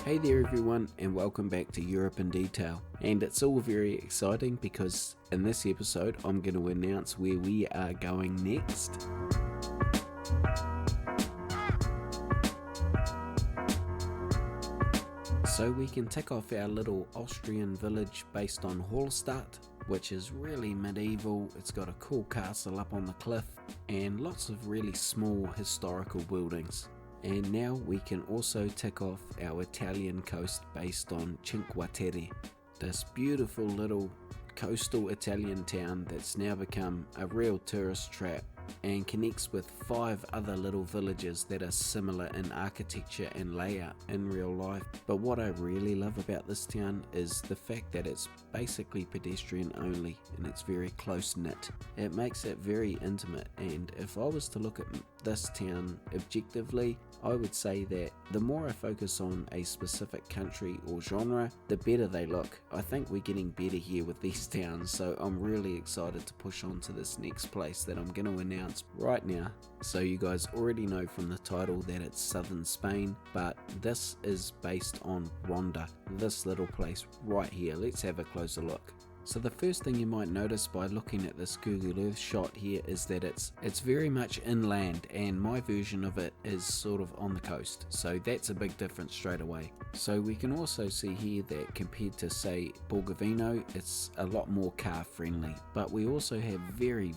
Hey there everyone, and welcome back to Europe in Detail. And it's all very exciting because in this episode I'm going to announce where we are going next. So we can tick off our little Austrian village based on Hallstatt, which is really medieval. It's got a cool castle up on the cliff and lots of really small historical buildings. And now we can also tick off our Italian coast based on Cinque Terre, this beautiful little coastal Italian town that's now become a real tourist trap and connects with 5 other little villages that are similar in architecture and layout in real life. But what I really love about this town is the fact that it's basically pedestrian only and it's very close knit. It makes it very intimate, and if I was to look at this town objectively, I would say that the more I focus on a specific country or genre, the better they look. I think we're getting better here with these towns, so I'm really excited to push on to this next place that I'm going to announce right now. So you guys already know from the title that it's southern Spain, but this is based on Ronda, this little place right here. Let's have a closer look. So the first thing you might notice by looking at this Google Earth shot here is that it's very much inland, and my version of it is sort of on the coast, so that's a big difference straight away. So we can also see here that compared to say Borgovino, it's a lot more car friendly, but we also have very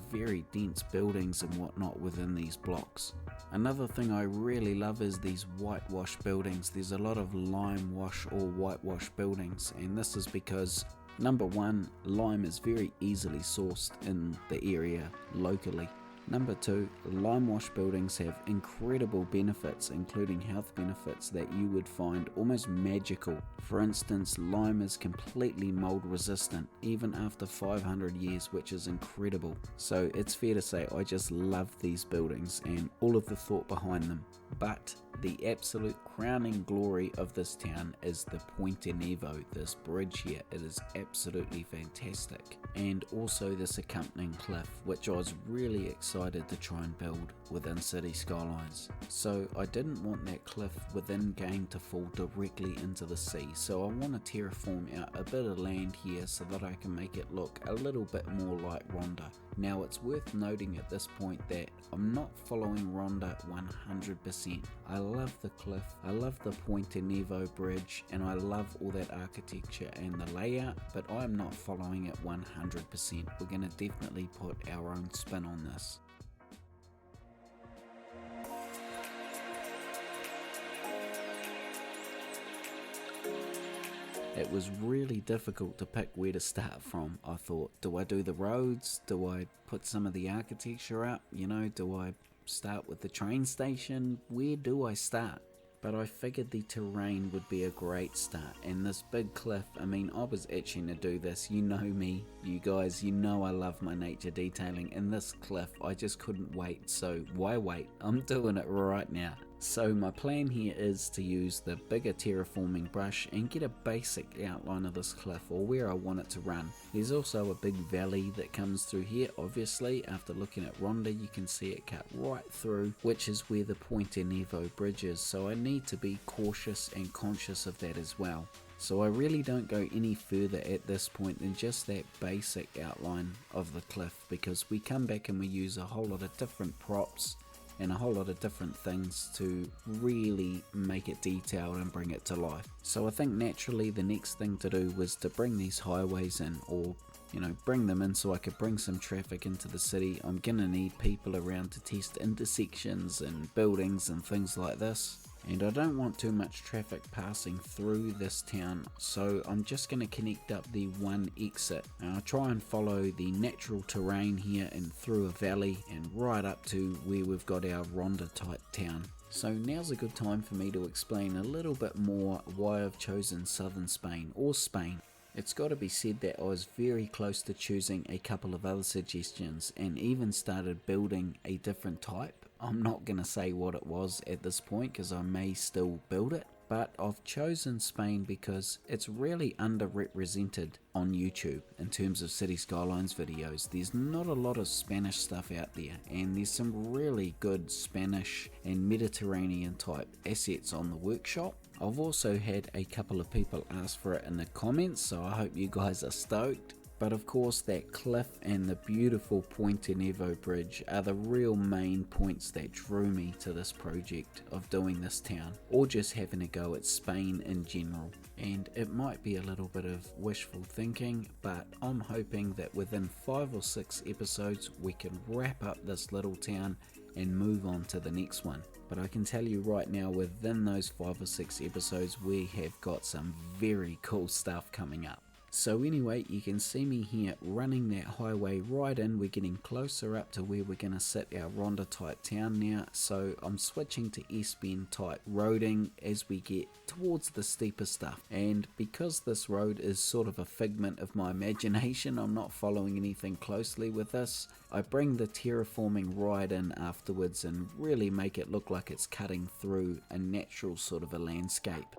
dense buildings and whatnot within these blocks. Another thing I really love is these whitewash buildings. There's a lot of lime wash or whitewash buildings, and this is because number one, lime is very easily sourced in the area locally. Number two, lime wash buildings have incredible benefits, including health benefits that you would find almost magical. For instance, lime is completely mold resistant even after 500 years, which is incredible. So it's fair to say I just love these buildings and all of the thought behind them. But the absolute crowning glory of this town is the Ponte Nevo, this bridge here. It is absolutely fantastic. And also this accompanying cliff, which I was really excited to try and build within City Skylines. So I didn't want that cliff within game to fall directly into the sea, so I want to terraform out a bit of land here so that I can make it look a little bit more like Ronda. Now it's worth noting at this point that I'm not following Ronda 100%. I love the cliff, I love the Ponte Nevo bridge, and I love all that architecture and the layout, but I'm not following it 100%. We're going to definitely put our own spin on this. It was really difficult to pick where to start from. I thought, do I do the roads? Do I put some of the architecture up? Do I start with the train station? Where do I start? But I figured the terrain would be a great start, and this big cliff, I was itching to do this. You know me, you guys, you know I love my nature detailing, and this cliff, I just couldn't wait, so why wait? I'm doing it right now. So my plan here is to use the bigger terraforming brush and get a basic outline of this cliff, or where I want it to run. There's also a big valley that comes through here. Obviously, after looking at Ronda, you can see it cut right through, which is where the Ponte Nevo bridge is, so I need to be cautious and conscious of that as well. So I really don't go any further at this point than just that basic outline of the cliff, because we come back and we use a whole lot of different props and a whole lot of different things to really make it detailed and bring it to life. So I think naturally the next thing to do was to bring these highways in, or bring them in so I could bring some traffic into the city. I'm gonna need people around to test intersections and buildings and things like this. And I don't want too much traffic passing through this town, so I'm just going to connect up the one exit. And I'll try and follow the natural terrain here and through a valley and right up to where we've got our Ronda type town. So now's a good time for me to explain a little bit more why I've chosen southern Spain, or Spain. It's got to be said that I was very close to choosing a couple of other suggestions and even started building a different type, I'm not going to say what it was at this point because I may still build it, but I've chosen Spain because it's really underrepresented on YouTube in terms of City Skylines videos. There's not a lot of Spanish stuff out there, and there's some really good Spanish and Mediterranean type assets on the workshop. I've also had a couple of people ask for it in the comments, so I hope you guys are stoked. But of course that cliff and the beautiful Puente Nevo bridge are the real main points that drew me to this project of doing this town, or just having a go at Spain in general. And it might be a little bit of wishful thinking, but I'm hoping that within 5 or 6 episodes we can wrap up this little town and move on to the next one. But I can tell you right now, within those 5 or 6 episodes we have got some very cool stuff coming up. So anyway, you can see me here running that highway right in. We're getting closer up to where we're going to sit our Ronda type town now, so I'm switching to S-bend type roading as we get towards the steeper stuff. And because this road is sort of a figment of my imagination, I'm not following anything closely with this. I bring the terraforming right in afterwards and really make it look like it's cutting through a natural sort of a landscape.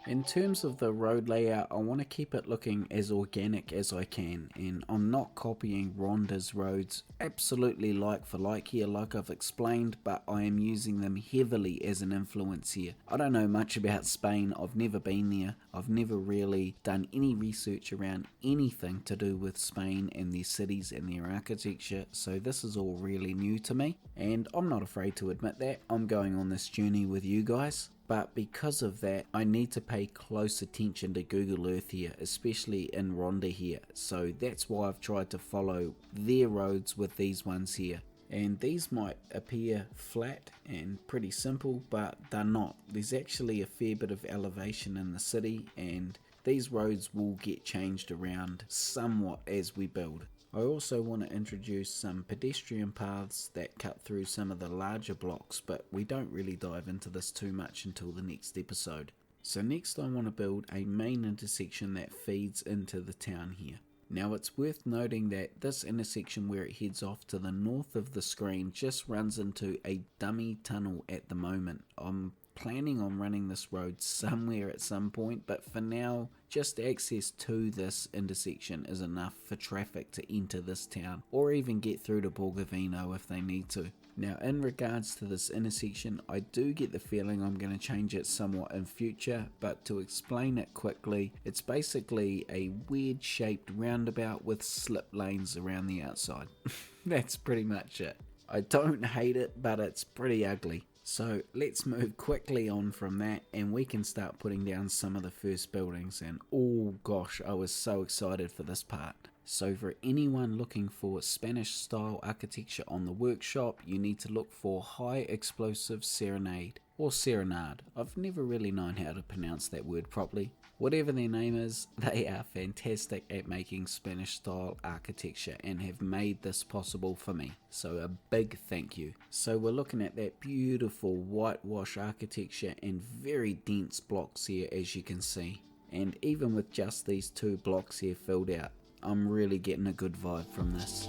In terms of the road layout, I want to keep it looking as organic as I can, and I'm not copying Ronda's roads absolutely like for like here like I've explained, but I am using them heavily as an influence here. I don't know much about Spain, I've never been there, I've never really done any research around anything to do with Spain and their cities and their architecture, so this is all really new to me, and I'm not afraid to admit that. I'm going on this journey with you guys. But because of that, I need to pay close attention to Google Earth here, especially in Ronda here. So that's why I've tried to follow their roads with these ones here. And these might appear flat and pretty simple, but they're not. There's actually a fair bit of elevation in the city, and these roads will get changed around somewhat as we build. I also want to introduce some pedestrian paths that cut through some of the larger blocks, but we don't really dive into this too much until the next episode. So next I want to build a main intersection that feeds into the town here. Now it's worth noting that this intersection where it heads off to the north of the screen just runs into a dummy tunnel at the moment. I'm planning on running this road somewhere at some point, but for now just access to this intersection is enough for traffic to enter this town or even get through to Borgovino if they need to. Now in regards to this intersection, I do get the feeling I'm going to change it somewhat in future, but to explain it quickly, it's basically a weird shaped roundabout with slip lanes around the outside. That's pretty much it. I don't hate it, but it's pretty ugly. So let's move quickly on from that and we can start putting down some of the first buildings, and oh gosh, I was so excited for this part. So for anyone looking for Spanish style architecture on the workshop, you need to look for High Explosive Serenade or Serenade. I've never really known how to pronounce that word properly. Whatever their name is, they are fantastic at making Spanish style architecture and have made this possible for me. So a big thank you. So we're looking at that beautiful whitewash architecture and very dense blocks here, as you can see. And even with just these 2 blocks here filled out, I'm really getting a good vibe from this.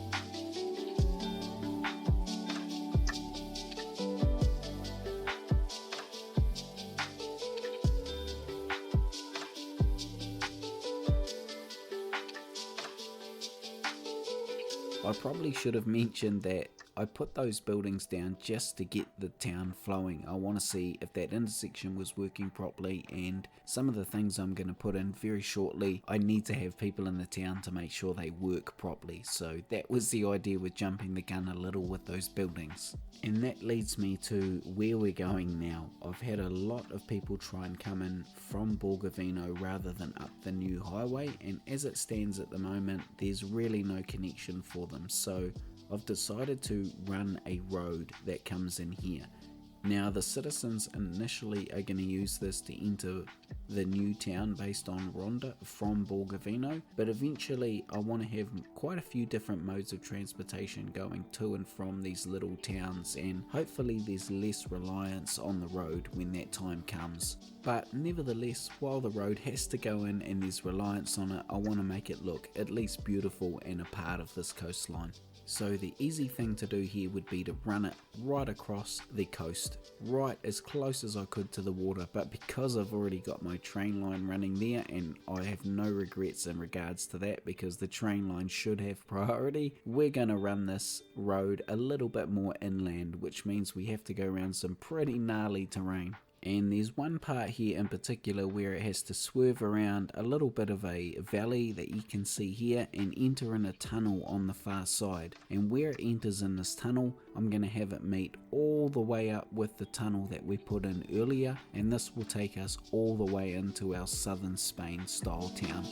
I probably should have mentioned that I put those buildings down just to get the town flowing. I want to see if that intersection was working properly, and some of the things I'm going to put in very shortly, I need to have people in the town to make sure they work properly. So that was the idea with jumping the gun a little with those buildings. And that leads me to where we're going now. I've had a lot of people try and come in from Borgovino rather than up the new highway, and as it stands at the moment, there's really no connection for them. So I've decided to run a road that comes in here. Now the citizens initially are going to use this to enter the new town based on Ronda from Borgovino, but eventually I want to have quite a few different modes of transportation going to and from these little towns, and hopefully there's less reliance on the road when that time comes. But nevertheless, while the road has to go in and there's reliance on it, I want to make it look at least beautiful and a part of this coastline. So the easy thing to do here would be to run it right across the coast, right as close as I could to the water, but because I've already got my train line running there, and I have no regrets in regards to that because the train line should have priority, we're going to run this road a little bit more inland, which means we have to go around some pretty gnarly terrain. And there's one part here in particular where it has to swerve around a little bit of a valley that you can see here and enter in a tunnel on the far side. And where it enters in this tunnel, I'm going to have it meet all the way up with the tunnel that we put in earlier, and this will take us all the way into our southern Spain style town.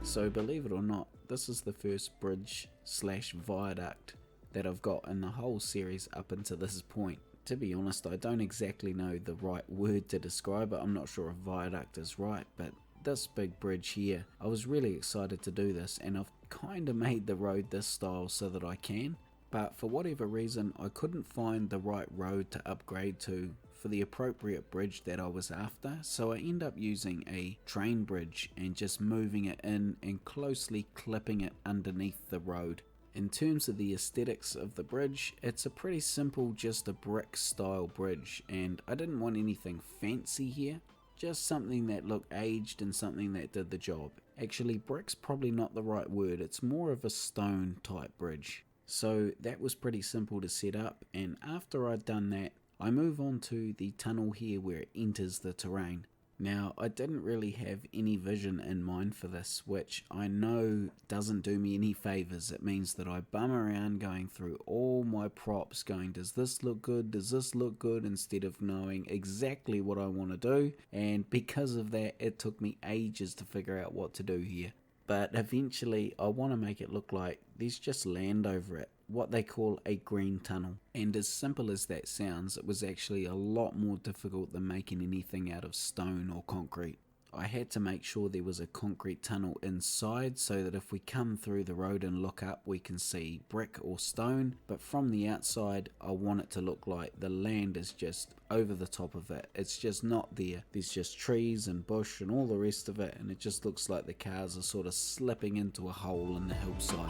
So believe it or not, this is the first bridge / viaduct that I've got in the whole series up until this point. To be honest, I don't exactly know the right word to describe it. I'm not sure if viaduct is right, but this big bridge here, I was really excited to do this, and I've kind of made the road this style so that I can. But for whatever reason, I couldn't find the right road to upgrade to for the appropriate bridge that I was after, so I end up using a train bridge and just moving it in and closely clipping it underneath the road. In terms of the aesthetics of the bridge, it's a pretty simple, just a brick style bridge, and I didn't want anything fancy here, just something that looked aged and something that did the job. Actually, brick's probably not the right word, it's more of a stone type bridge. So that was pretty simple to set up, and after I'd done that, I move on to the tunnel here where it enters the terrain. Now, I didn't really have any vision in mind for this, which I know doesn't do me any favours. It means that I bum around going through all my props going, does this look good, does this look good, instead of knowing exactly what I want to do, and because of that it took me ages to figure out what to do here. But eventually I want to make it look like there's just land over it, what they call a green tunnel. And as simple as that sounds, it was actually a lot more difficult than making anything out of stone or concrete. I had to make sure there was a concrete tunnel inside so that if we come through the road and look up we can see brick or stone, but from the outside I want it to look like the land is just over the top of it. It's just not there. There's just trees and bush and all the rest of it, and it just looks like the cars are sort of slipping into a hole in the hillside.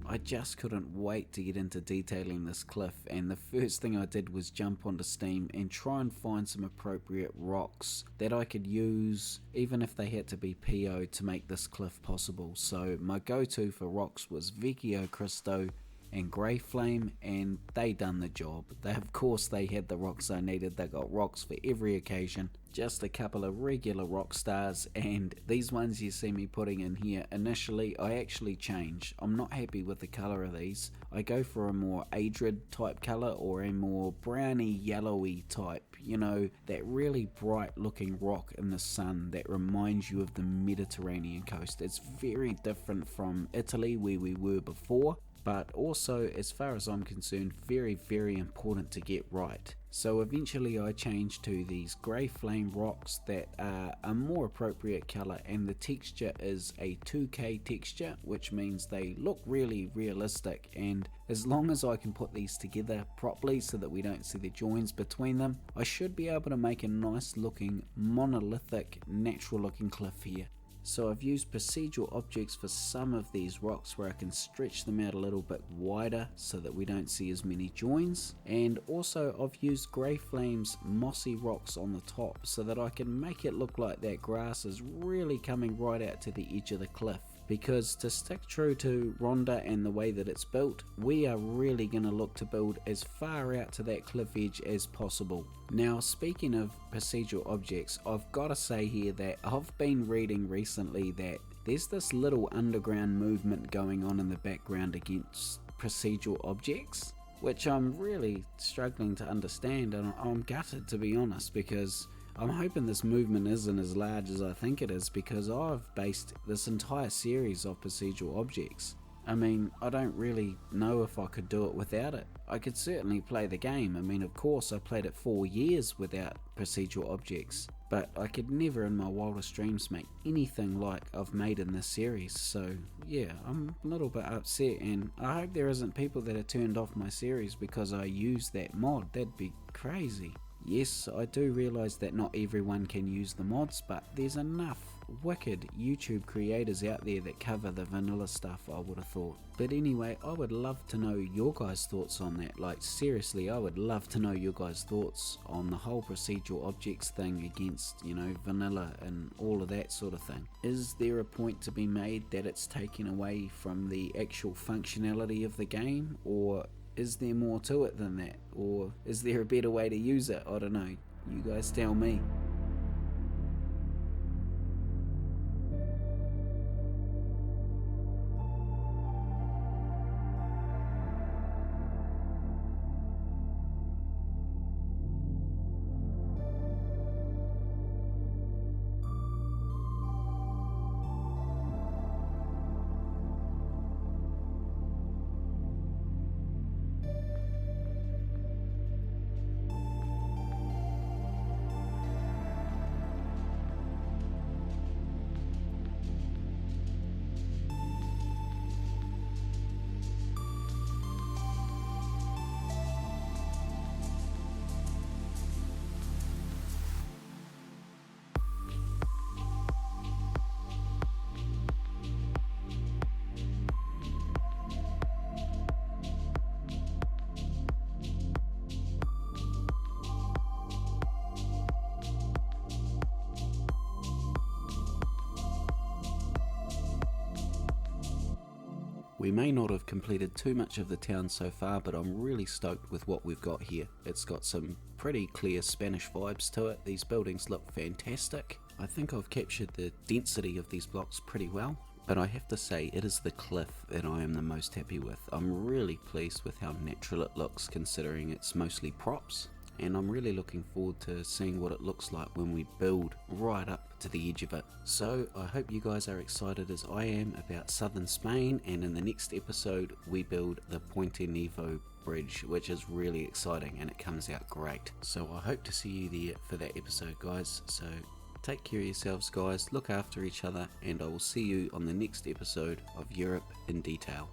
I just couldn't wait to get into detailing this cliff, and the first thing I did was jump onto Steam and try and find some appropriate rocks that I could use, even if they had to be PO'd, to make this cliff possible. So my go-to for rocks was Vecchio Cristo and Grey Flame, and they done the job. Of course they had the rocks I needed. They got rocks for every occasion, just a couple of regular rock stars, and these ones you see me putting in here, initially I actually change. I'm not happy with the colour of these. I go for a more Adrid type colour, or a more browny yellowy type, you know, that really bright looking rock in the sun that reminds you of the Mediterranean coast. It's very different from Italy where we were before, but also, as far as I'm concerned, very important to get right. So eventually I changed to these Grey Flame rocks that are a more appropriate colour, and the texture is a 2K texture, which means they look really realistic, and as long as I can put these together properly so that we don't see the joins between them, I should be able to make a nice looking monolithic natural looking cliff here. So I've used procedural objects for some of these rocks where I can stretch them out a little bit wider so that we don't see as many joins, and also I've used Grey Flame's mossy rocks on the top so that I can make it look like that grass is really coming right out to the edge of the cliff. Because to stick true to Ronda and the way that it's built, we are really going to look to build as far out to that cliff edge as possible. Now, speaking of procedural objects, I've got to say here that I've been reading recently that there's this little underground movement going on in the background against procedural objects, which I'm really struggling to understand, and I'm gutted, to be honest, because I'm hoping this movement isn't as large as I think it is, because I've based this entire series of procedural objects. I mean, I don't really know if I could do it without it. I could certainly play the game. I mean, of course, I played it 4 years without procedural objects, but I could never in my wildest dreams make anything like I've made in this series. So yeah, I'm a little bit upset, and I hope there isn't people that are turned off my series because I use that mod. That'd be crazy. Yes, I do realise that not everyone can use the mods, but there's enough wicked YouTube creators out there that cover the vanilla stuff, I would have thought. But anyway, I would love to know your guys' thoughts on that. Like, seriously, I would love to know your guys' thoughts on the whole procedural objects thing against, you know, vanilla and all of that sort of thing. Is there a point to be made that it's taken away from the actual functionality of the game, or is there more to it than that? Or is there a better way to use it? I don't know. You guys tell me. We may not have completed too much of the town so far, but I'm really stoked with what we've got here. It's got some pretty clear Spanish vibes to it. These buildings look fantastic. I think I've captured the density of these blocks pretty well, but I have to say it is the cliff that I am the most happy with. I'm really pleased with how natural it looks considering it's mostly props, and I'm really looking forward to seeing what it looks like when we build right up to the edge of it. So I hope you guys are excited as I am about southern Spain, and in the next episode we build the Puente Nevo bridge, which is really exciting and it comes out great. So I hope to see you there for that episode, guys. So take care of yourselves, guys, look after each other, and I will see you on the next episode of Europe in Detail.